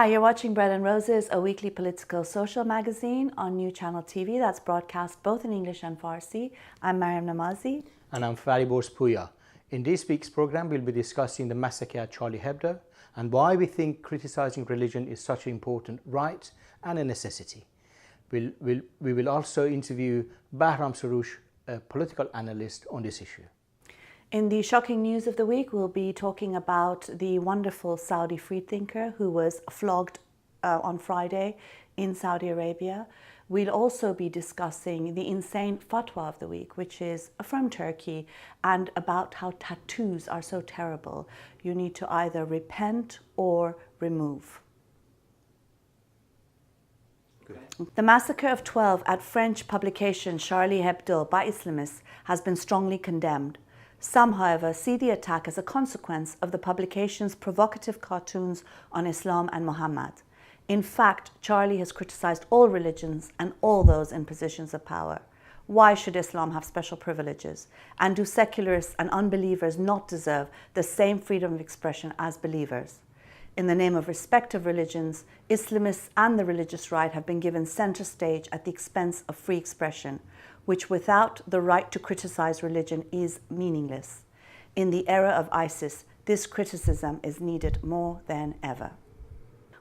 Hi, you're watching Bread and Roses, a weekly political social magazine on New Channel TV that's broadcast both in English and Farsi. I'm Mariam Namazi. And I'm Faribos Puya. In this week's program, we'll be discussing the massacre at Charlie Hebdo and why we think criticizing religion is such an important right and a necessity. We will also interview Bahram Saroush, a political analyst, on this issue. In the shocking news of the week, we'll be talking about the wonderful Saudi freethinker who was flogged on Friday in Saudi Arabia. We'll also be discussing the insane fatwa of the week, which is from Turkey, and about how tattoos are so terrible. You need to either repent or remove. The massacre of 12 at French publication Charlie Hebdo by Islamists has been strongly condemned. Some, however, see the attack as a consequence of the publication's provocative cartoons on Islam and Muhammad. In fact, Charlie has criticized all religions and all those in positions of power. Why should Islam have special privileges? And do secularists and unbelievers not deserve the same freedom of expression as believers? In the name of respect of religions, Islamists and the religious right have been given center stage at the expense of free expression, which without the right to criticize religion is meaningless. In the era of ISIS, this criticism is needed more than ever.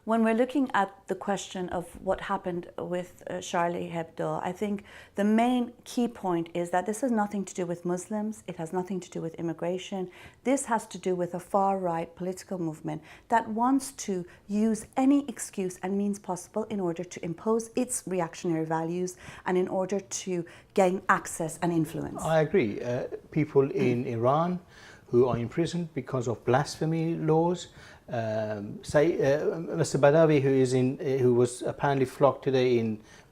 When we're looking at the question of what happened with Charlie Hebdo, I think the main key point is that this has nothing to do with Muslims, it has nothing to do with immigration. This has to do with a far-right political movement that wants to use any excuse and means possible in order to impose its reactionary values and in order to gain access and influence. I agree. People in Iran who are imprisoned because of blasphemy laws. Mr. Badawi, who was apparently flogged today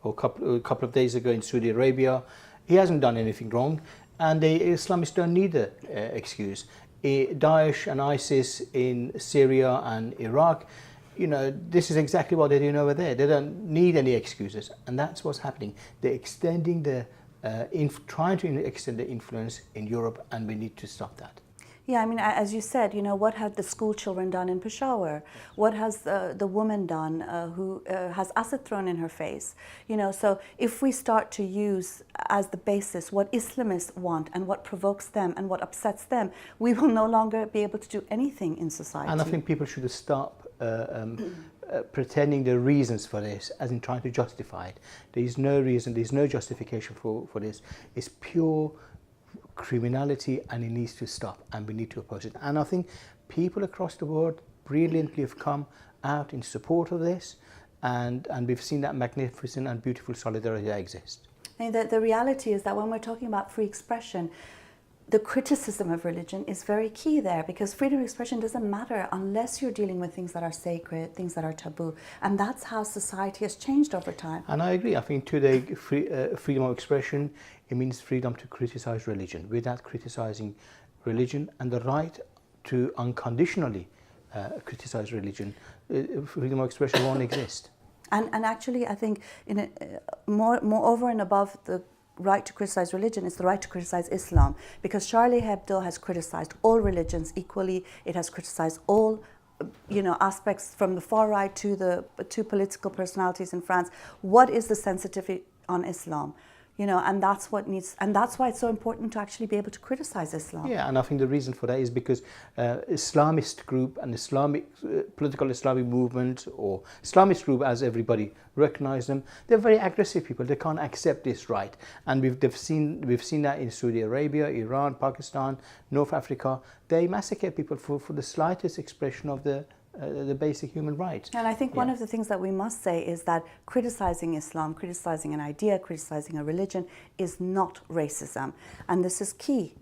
a couple of days ago in Saudi Arabia, he hasn't done anything wrong, and the Islamists don't need an excuse. Daesh and ISIS in Syria and Iraq, this is exactly what they're doing over there. They don't need any excuses, and that's what's happening. They're extending trying to extend the influence in Europe, and we need to stop that. Yeah, I mean, as you said, what have the school children done in Peshawar? What has the woman done who has acid thrown in her face? So if we start to use as the basis what Islamists want and what provokes them and what upsets them, we will no longer be able to do anything in society. And I think people should stop pretending the reasons for this, as in trying to justify it. There is no reason, there is no justification for this. It's pure criminality, and it needs to stop, and we need to oppose it. And I think people across the world brilliantly have come out in support of this, and we've seen that magnificent and beautiful solidarity exist. I mean, the reality is that when we're talking about free expression, the criticism of religion is very key there, because freedom of expression doesn't matter unless you're dealing with things that are sacred, things that are taboo, and that's how society has changed over time. And I agree. I think today freedom of expression, it means freedom to criticize religion without criticizing religion, and the right to unconditionally criticize religion. Freedom of expression won't exist. And actually, I think more over and above the right to criticize religion is the right to criticize Islam, because Charlie Hebdo has criticized all religions equally. It has criticized all aspects, from the far right to the two political personalities in France. What is the sensitivity on Islam? And that's what needs, and that's why it's so important to actually be able to criticize Islam. Yeah, and I think the reason for that is because Islamist group and political Islamic movement, or Islamist group as everybody recognize them, they're very aggressive people. They can't accept this right, and we've seen that in Saudi Arabia, Iran, Pakistan, North Africa. They massacre people for the slightest expression of the basic human rights. And I think one of the things that we must say is that criticizing Islam, criticizing an idea, criticizing a religion is not racism. And this is key.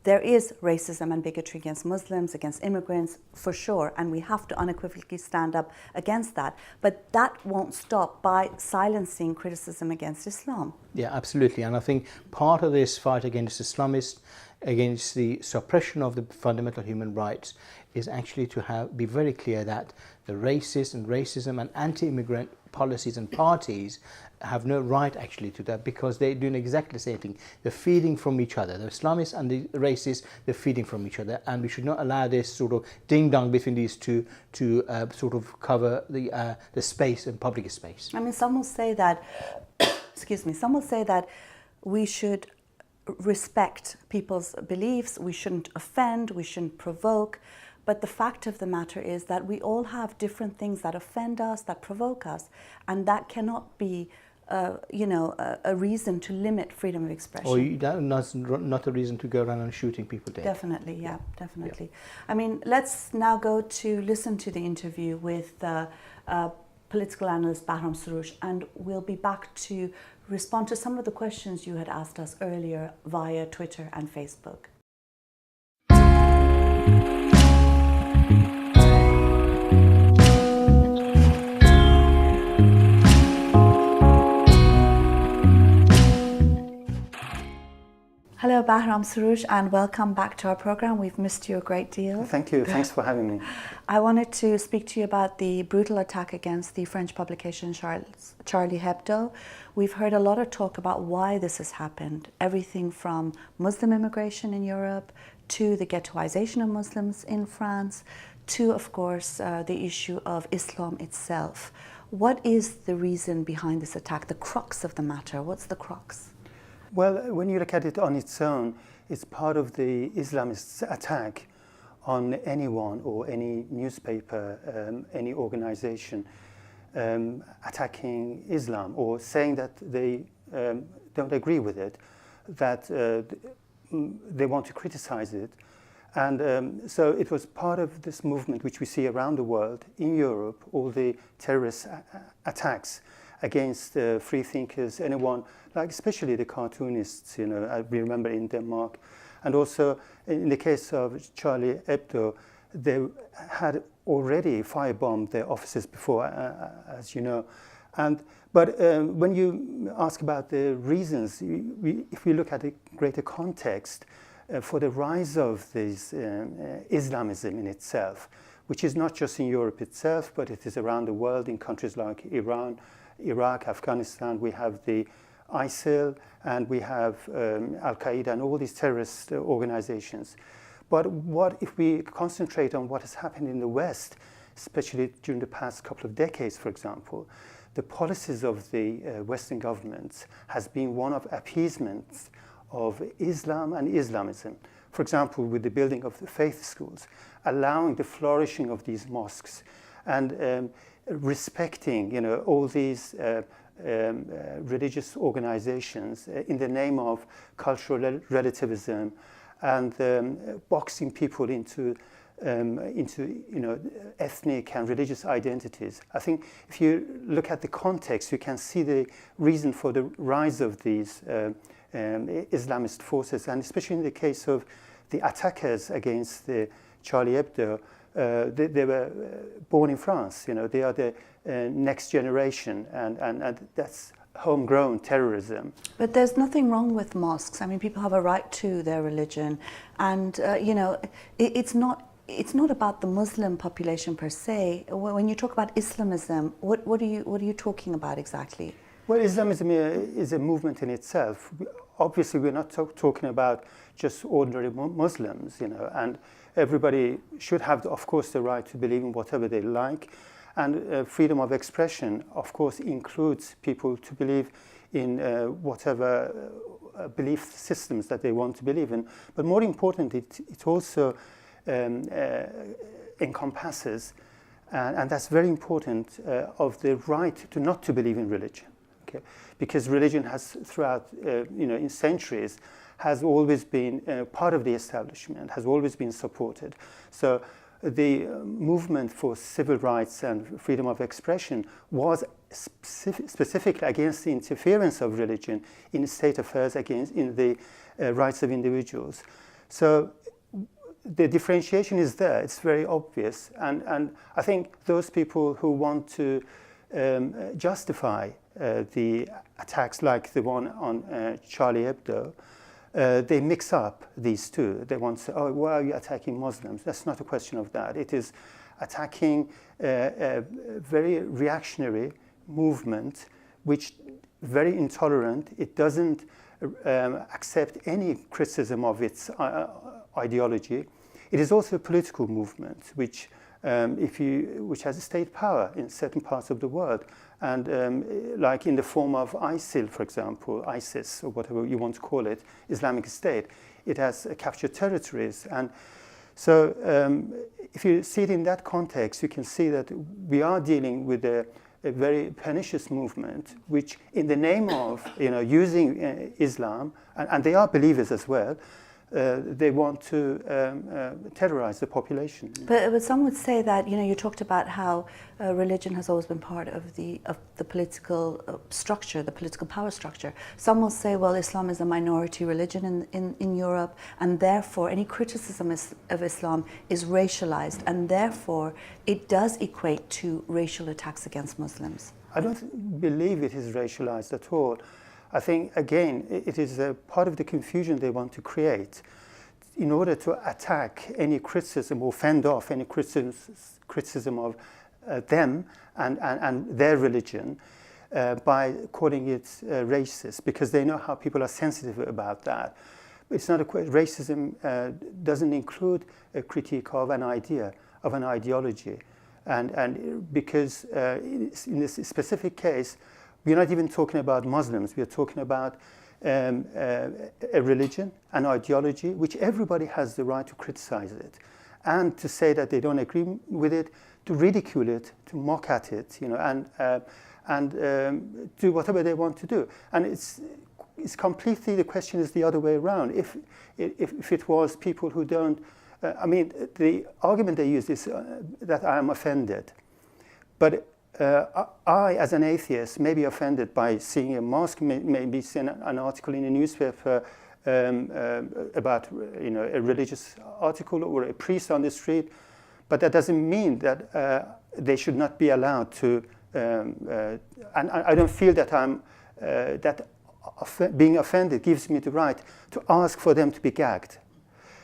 There is racism and bigotry against Muslims, against immigrants, for sure, and we have to unequivocally stand up against that. But that won't stop by silencing criticism against Islam. Yeah, absolutely. And I think part of this fight against Islamists, against the suppression of the fundamental human rights, is actually to be very clear that the racist and racism and anti-immigrant policies and parties have no right actually to that, because they're doing exactly the same thing. They're feeding from each other. The Islamists and the racists, they're feeding from each other, and we should not allow this sort of ding-dong between these two to sort of cover the space and public space. I mean, some will say that, excuse me, some will say that we should respect people's beliefs, we shouldn't offend, we shouldn't provoke. But the fact of the matter is that we all have different things that offend us, that provoke us, and that cannot be a reason to limit freedom of expression. Or that's not a reason to go around and shooting people dead. Definitely, yeah, definitely. Yeah. I mean, let's now go to listen to the interview with political analyst Bahram Soroush, and we'll be back to respond to some of the questions you had asked us earlier via Twitter and Facebook. Hello, Bahram Soroush, and welcome back to our program. We've missed you a great deal. Thank you. Thanks for having me. I wanted to speak to you about the brutal attack against the French publication Charlie Hebdo. We've heard a lot of talk about why this has happened, everything from Muslim immigration in Europe to the ghettoization of Muslims in France to, of course, the issue of Islam itself. What is the reason behind this attack, the crux of the matter? What's the crux? Well, when you look at it on its own, it's part of the Islamist attack on anyone or any newspaper, any organization attacking Islam or saying that they don't agree with it, that they want to criticize it. And so it was part of this movement which we see around the world, in Europe, all the terrorist attacks against free thinkers, anyone, like especially the cartoonists, we remember in Denmark. And also in the case of Charlie Hebdo, they had already firebombed their offices before, as you know. But when you ask about the reasons, if we look at the greater context for the rise of this Islamism in itself, which is not just in Europe itself, but it is around the world in countries like Iran, Iraq, Afghanistan. We have the ISIL, and we have Al-Qaeda and all these terrorist organizations. But what if we concentrate on what has happened in the West, especially during the past couple of decades, for example, the policies of the Western governments has been one of appeasement of Islam and Islamism. For example, with the building of the faith schools, allowing the flourishing of these mosques, and respecting, all these religious organizations in the name of cultural relativism, and boxing people into ethnic and religious identities. I think if you look at the context, you can see the reason for the rise of these Islamist forces, and especially in the case of the attackers against the Charlie Hebdo. They were born in France. They are the next generation, and that's homegrown terrorism. But there's nothing wrong with mosques. I mean, people have a right to their religion, and it's not about the Muslim population per se. When you talk about Islamism, what are you talking about exactly? Well, Islamism is a movement in itself. Obviously, we're not talking about just ordinary Muslims, and everybody should have, of course, the right to believe in whatever they like. And freedom of expression, of course, includes people to believe in whatever belief systems that they want to believe in. But more important, it also encompasses, and that's very important, of the right to not to believe in religion. Okay? Because religion has, throughout, in centuries, has always been part of the establishment, has always been supported. So the movement for civil rights and freedom of expression was specifically against the interference of religion in state affairs, in the rights of individuals. So the differentiation is there, it's very obvious. And I think those people who want to justify the attacks like the one on Charlie Hebdo, they mix up these two. They want to say, oh, why are you attacking Muslims? That's not a question of that. It is attacking a very reactionary, movement which very intolerant. It doesn't accept any criticism of its ideology. It is also a political movement which has a state power in certain parts of the world, and like in the form of ISIL, for example, ISIS, or whatever you want to call it, Islamic State. It has captured territories, and so if you see it in that context, you can see that we are dealing with a very pernicious movement, which, in the name of using Islam, and they are believers as well, they want to terrorize the population. But some would say that, you talked about how religion has always been part of the political structure, the political power structure. Some will say, well, Islam is a minority religion in Europe, and therefore any criticism of Islam is racialized, and therefore it does equate to racial attacks against Muslims. I don't believe it is racialized at all. I think, again, it is a part of the confusion they want to create in order to attack any criticism or fend off any criticism of them and their religion by calling it racist, because they know how people are sensitive about that. It's not racism doesn't include a critique of an idea, of an ideology. And because in this specific case, we're not even talking about Muslims. We're talking about a religion, an ideology, which everybody has the right to criticize it, and to say that they don't agree with it, to ridicule it, to mock at it, and do whatever they want to do. And it's completely, the question is the other way around. If it was people who don't, the argument they use is that I am offended, but I, as an atheist, may be offended by seeing a mosque, maybe seeing an article in a newspaper about a religious article, or a priest on the street, but that doesn't mean that they should not be allowed to. And I don't feel that being offended gives me the right to ask for them to be gagged.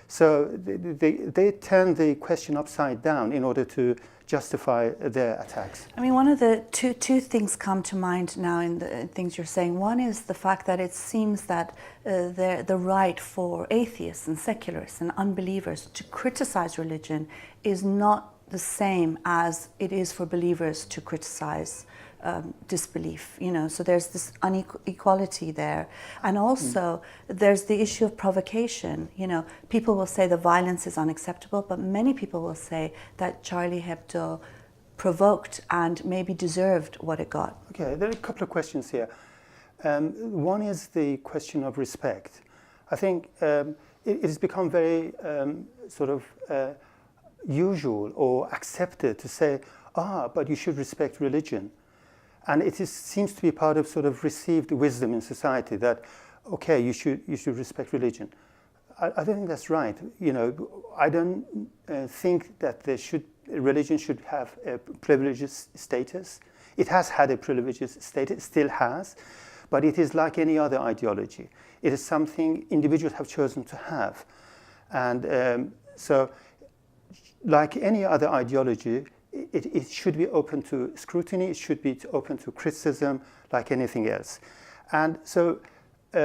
So they turn the question upside down in order to justify their attacks. One of the two things come to mind now in the things you're saying. One is the fact that it seems that the right for atheists and secularists and unbelievers to criticize religion is not the same as it is for believers to criticize disbelief, so there's this inequality there. And also there's the issue of provocation. People will say the violence is unacceptable, but many people will say that Charlie Hebdo provoked and maybe deserved what it got. Okay, there are a couple of questions here. One is the question of respect. I think it has become very usual or accepted to say, but you should respect religion. And it seems to be part of sort of received wisdom in society that, okay, you should respect religion. I don't think that's right. I don't think that religion should have a privileged status. It has had a privileged status, still has, but it is like any other ideology. It is something individuals have chosen to have. And so, like any other ideology, it should be open to scrutiny, it should be open to criticism, like anything else. And so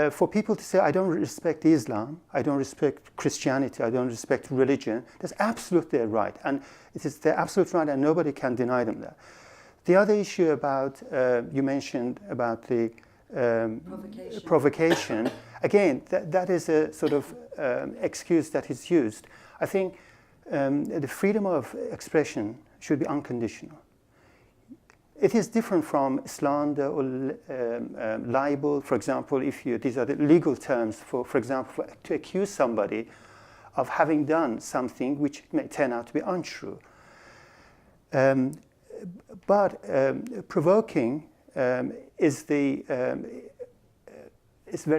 for people to say, I don't respect Islam, I don't respect Christianity, I don't respect religion, that's absolutely their right. And it is their absolute right, and nobody can deny them that. The other issue about, you mentioned about the provocation. Again, that is a sort of excuse that is used. I think the freedom of expression should be unconditional. It is different from slander or libel, for example, these are the legal terms for example, to accuse somebody of having done something which may turn out to be untrue. But provoking is very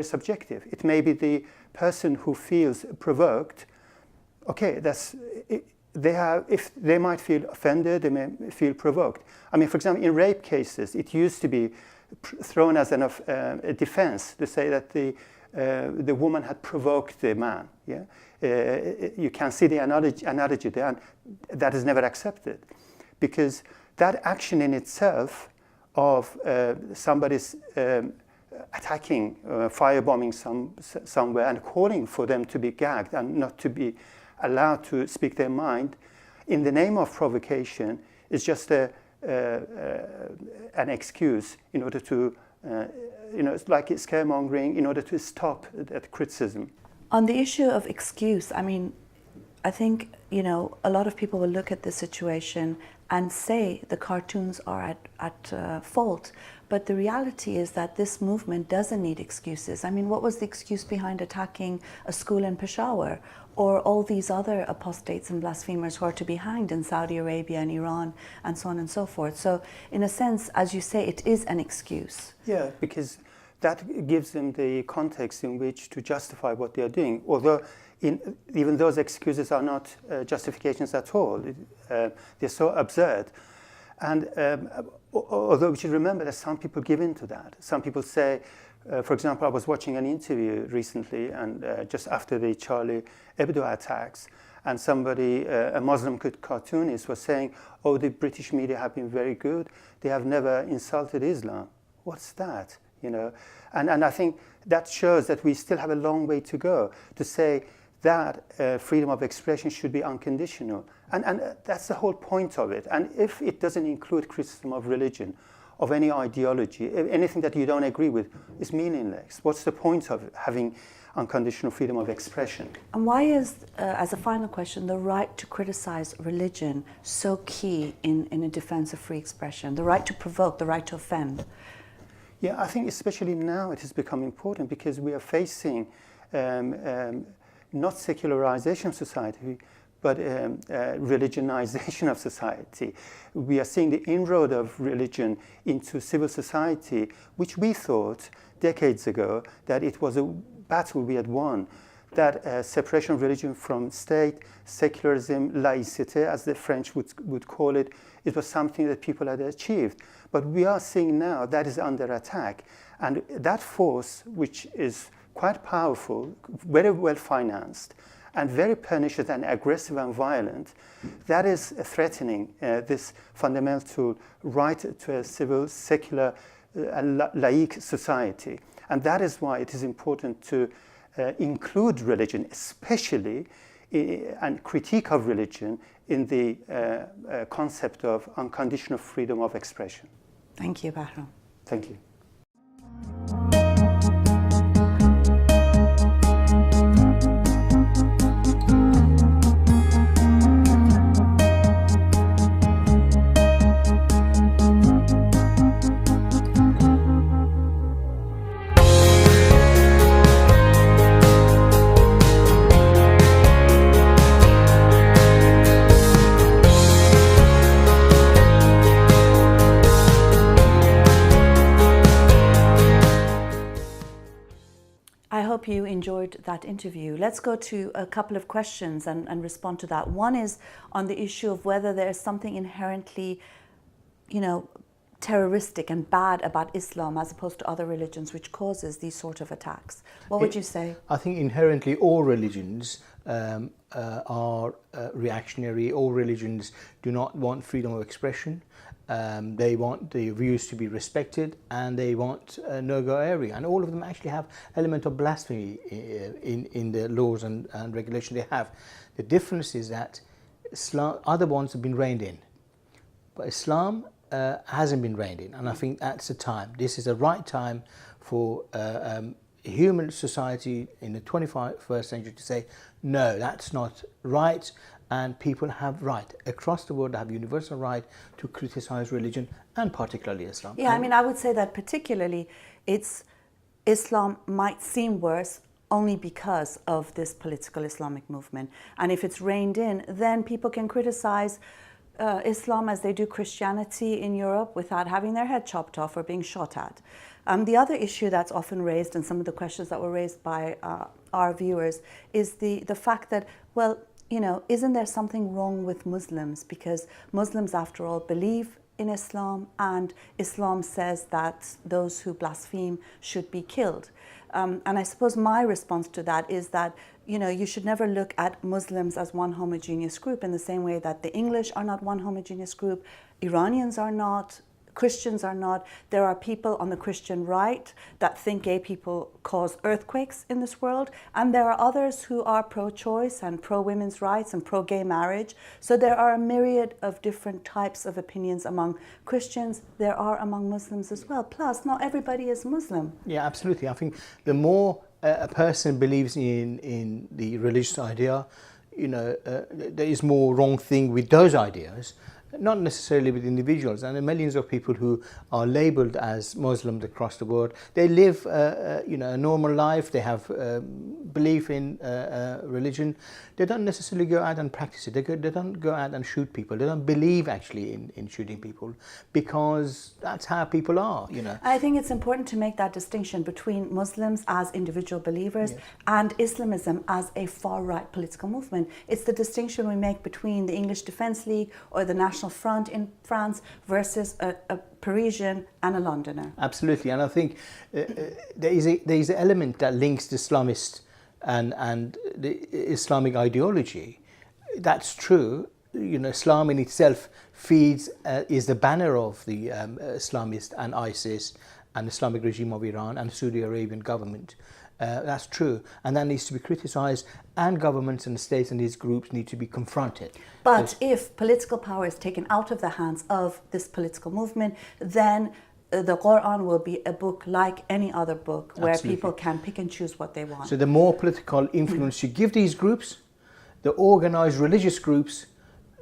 subjective. It may be the person who feels provoked. Okay, if they might feel offended, they may feel provoked. For example, in rape cases, it used to be thrown as a defense to say that the woman had provoked the man. Yeah, you can see the analogy there, and that is never accepted, because that action in itself of somebody's attacking, firebombing somewhere and calling for them to be gagged and not to be allowed to speak their mind in the name of provocation is just an excuse in order to, it's like scaremongering in order to stop that criticism. On the issue of excuse, I mean, I think, a lot of people will look at this situation and say the cartoons are at fault. But the reality is that this movement doesn't need excuses. I mean, what was the excuse behind attacking a school in Peshawar, or all these other apostates and blasphemers who are to be hanged in Saudi Arabia and Iran and so on and so forth? So in a sense, as you say, it is an excuse. Yeah, because that gives them the context in which to justify what they are doing. Although even those excuses are not justifications at all. They're so absurd. And although we should remember that some people give in to that. Some people say, for example, I was watching an interview recently, and just after the Charlie Hebdo attacks, and somebody, a Muslim cartoonist, was saying, oh, the British media have been very good. They have never insulted Islam. What's that? And I think that shows that we still have a long way to go to say that freedom of expression should be unconditional. And that's the whole point of it. And if it doesn't include criticism of religion, of any ideology, anything that you don't agree with, is meaningless. What's the point of having unconditional freedom of expression? And why is, as a final question, the right to criticize religion so key in a defense of free expression? The right to provoke, the right to offend? Yeah, I think especially now it has become important because we are facing not secularization of society, but religionization of society. We are seeing the inroad of religion into civil society, which we thought decades ago that it was a battle we had won, that separation of religion from state, secularism, laïcité, as the French would call it, it was something that people had achieved. But we are seeing now that is under attack. And that force, which is quite powerful, very well financed, and very pernicious and aggressive and violent, that is threatening this fundamental right to a civil, secular, laïc society. And that is why it is important to include religion, especially and critique of religion in the concept of unconditional freedom of expression. Thank you, Bahram. Thank you. I hope you enjoyed that interview. Let's go to a couple of questions and respond to that. One is on the issue of whether there is something inherently, terroristic and bad about Islam as opposed to other religions which causes these sort of attacks. What would you say? I think inherently all religions are reactionary. All religions do not want freedom of expression. They want the views to be respected, and they want a no-go area. And all of them actually have element of blasphemy in the laws and regulation they have. The difference is that Islam, other ones have been reined in, but Islam hasn't been reined in. And I think that's the time. This is the right time for human society in the 21st century to say, no, that's not right. And people have right across the world, have universal right to criticize religion, and particularly Islam. Yeah, I mean, I would say that particularly Islam might seem worse only because of this political Islamic movement. And if it's reined in, then people can criticize Islam as they do Christianity in Europe without having their head chopped off or being shot at. The other issue that's often raised, and some of the questions that were raised by our viewers, is the fact that, well, isn't there something wrong with Muslims? Because Muslims, after all, believe in Islam, and Islam says that those who blaspheme should be killed. And I suppose my response to that is that, you should never look at Muslims as one homogeneous group in the same way that the English are not one homogeneous group, Iranians are not, Christians are not. There are people on the Christian right that think gay people cause earthquakes in this world, and there are others who are pro-choice and pro-women's rights and pro-gay marriage. So there are a myriad of different types of opinions among Christians. There are among Muslims as well. Plus, not everybody is Muslim. Yeah, absolutely. I think the more a person believes in the religious idea, there is more wrong thing with those ideas, not necessarily with individuals. And the millions of people who are labelled as Muslims across the world, they live a normal life. They have belief in religion. They don't necessarily go out and practice it. They don't go out and shoot people. They don't believe actually in shooting people, because that's how people are. I think it's important to make that distinction between Muslims as individual believers, yes, and Islamism as a far-right political movement. It's the distinction we make between the English Defence League or the National Front in France versus a Parisian and a Londoner. Absolutely, and I think there is an element that links the Islamist and the Islamic ideology. That's true. Islam in itself is the banner of the Islamist and ISIS and Islamic regime of Iran and Saudi Arabian government. That's true, and that needs to be criticised, and governments and states and these groups need to be confronted. But if political power is taken out of the hands of this political movement, then the Quran will be a book like any other book, where Absolutely. people can pick and choose what they want. So the more political influence you give these groups, the organised religious groups,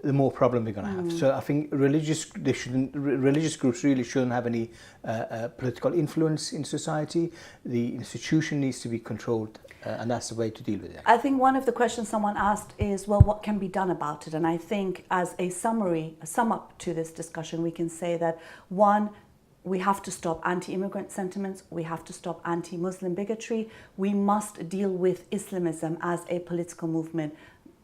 the more problem we're going to have. So I think religious groups really shouldn't have any political influence in society. The institution needs to be controlled, and that's the way to deal with it. I think one of the questions someone asked is, well, what can be done about it? And I think as a sum up to this discussion, we can say that, one, we have to stop anti-immigrant sentiments. We have to stop anti-Muslim bigotry. We must deal with Islamism as a political movement,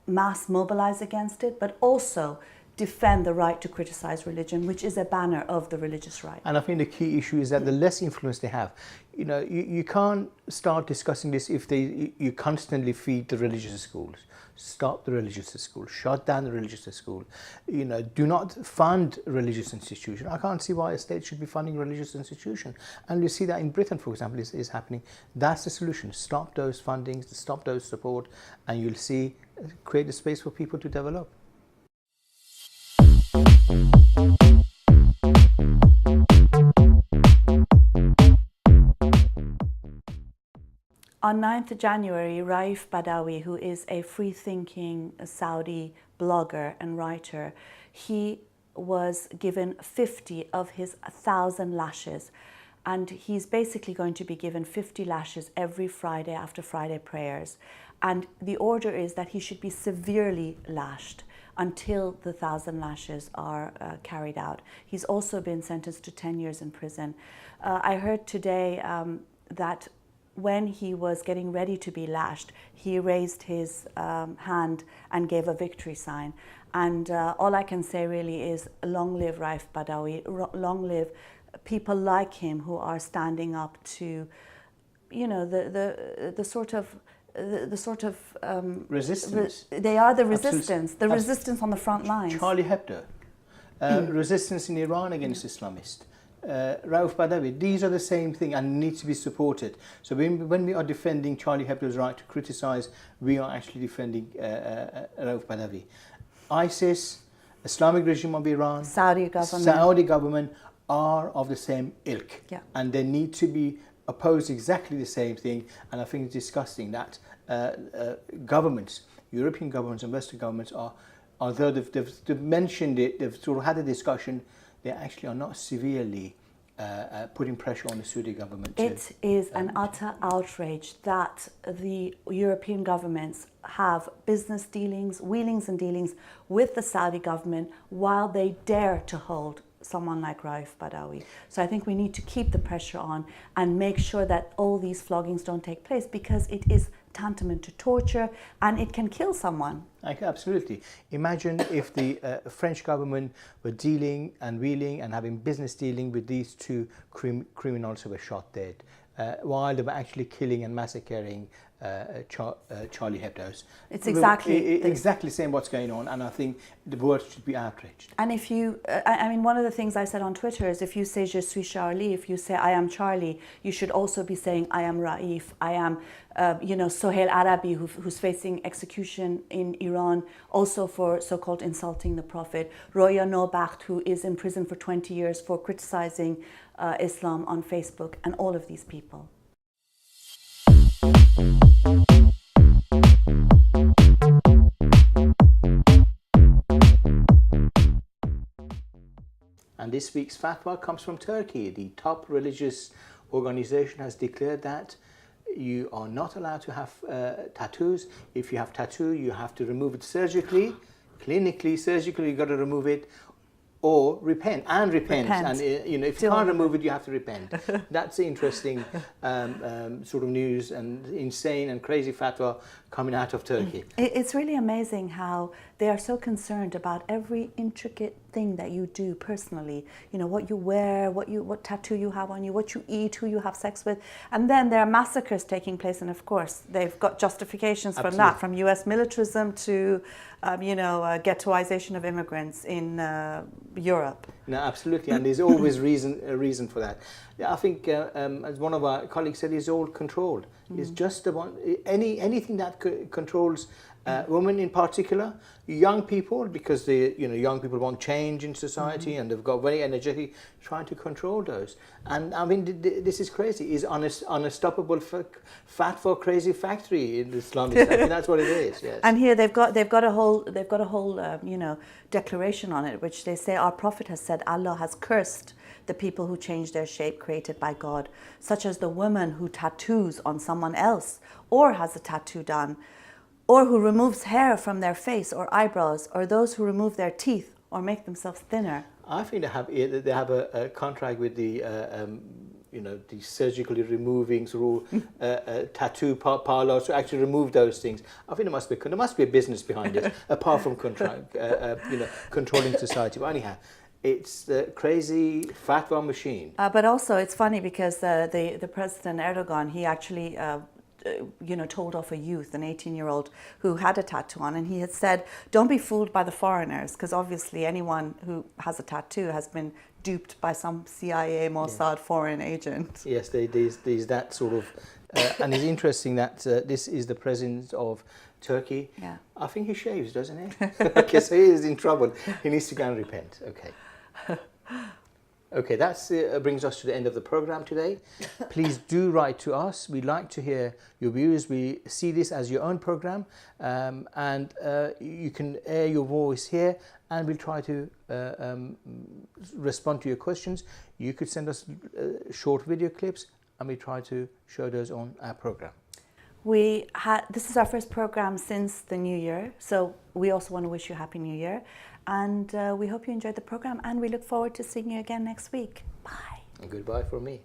mass mobilize against it, but also defend the right to criticize religion, which is a banner of the religious right. And I think the key issue is that the less influence they have, you can't start discussing this if you constantly feed the religious schools. Stop the religious school, shut down the religious school, do not fund religious institutions. I can't see why a state should be funding religious institutions. And you see that in Britain, for example, is happening. That's the solution. Stop those fundings, stop those support, and you'll see, create a space for people to develop. On 9th January, Raif Badawi, who is a free-thinking Saudi blogger and writer, he was given 50 of his 1,000 lashes. And he's basically going to be given 50 lashes every Friday after Friday prayers. And the order is that he should be severely lashed until the 1,000 lashes are carried out. He's also been sentenced to 10 years in prison. I heard today that when he was getting ready to be lashed, he raised his hand and gave a victory sign. And all I can say really is, long live Raif Badawi, long live people like him who are standing up to, the sort of resistance. They are the resistance, the resistance on the front lines. Charlie Hebdo, resistance in Iran against Islamists. Rauf Badawi, these are the same thing and need to be supported. So when we are defending Charlie Hebdo's right to criticize, we are actually defending Rauf Badawi. ISIS, Islamic regime of Iran, Saudi government are of the same ilk, yeah, and they need to be opposed exactly the same thing. And I think it's disgusting that governments, European governments and Western governments although they've mentioned it, they've sort of had a discussion, they actually are not severely putting pressure on the Saudi government. It is an utter outrage that the European governments have business dealings, wheelings and dealings with the Saudi government while they dare to hold someone like Raif Badawi. So I think we need to keep the pressure on and make sure that all these floggings don't take place, because it is tantamount to torture and it can kill someone. Absolutely. Imagine if the French government were dealing and wheeling and having business dealing with these two criminals who were shot dead, while they were actually killing and massacring Charlie Hebdo's. It's exactly exactly saying what's going on, and I think the world should be outraged. And if you, I mean, one of the things I said on Twitter is if you say Je suis Charlie, if you say I am Charlie, you should also be saying I am Raif, I am, Sohail Arabi, who's facing execution in Iran, also for so-called insulting the Prophet. Roya Nobacht, who is in prison for 20 years for criticizing Islam on Facebook, and all of these people. And this week's fatwa comes from Turkey. The top religious organization has declared that you are not allowed to have tattoos. If you have tattoo, you have to remove it surgically, clinically, surgically, you've got to remove it, or repent. And if you can't remove it, you have to repent. That's interesting sort of news, and insane and crazy fatwa coming out of Turkey. It's really amazing how they are so concerned about every intricate thing that you do personally. You know, what you wear, what tattoo you have on you, what you eat, who you have sex with. And then there are massacres taking place, and of course they've got justifications from that, from US militarism to ghettoization of immigrants in Europe. No, absolutely, and there's always a reason for that. I think, as one of our colleagues said, it's all controlled. It's just about anything that controls women in particular, young people, because young people want change in society, and they've got very energetic, trying to control those. And I mean, this is crazy. It's unstoppable fatwa crazy factory in Islamic. I think that's what it is. Yes. And here they've got a whole declaration on it, which they say our Prophet has said Allah has cursed the people who change their shape created by God, such as the woman who tattoos on someone else or has a tattoo done, or who removes hair from their face or eyebrows, or those who remove their teeth or make themselves thinner. I think they have a contract with the the surgically removing sort of tattoo parlors to actually remove those things. I think there must be a business behind it, apart from controlling society. But anyhow, it's the crazy fatwa machine. But also, it's funny because the President Erdogan, he actually told off a youth, an 18-year-old who had a tattoo on, and he had said, don't be fooled by the foreigners, because obviously anyone who has a tattoo has been duped by some CIA, Mossad foreign agent. Yes, there's that sort of, and it's interesting that this is the president of Turkey. Yeah. I think he shaves, doesn't he? Okay, so he is in trouble. He needs to go and repent. Okay. Okay, that brings us to the end of the program today. Please do write to us. We'd like to hear your views. We see this as your own program, and you can air your voice here, and we'll try to respond to your questions. You could send us short video clips, and we try to show those on our program. This is our first program since the new year, so we also want to wish you a Happy New Year. And we hope you enjoyed the program, and we look forward to seeing you again next week. Bye. And goodbye from me.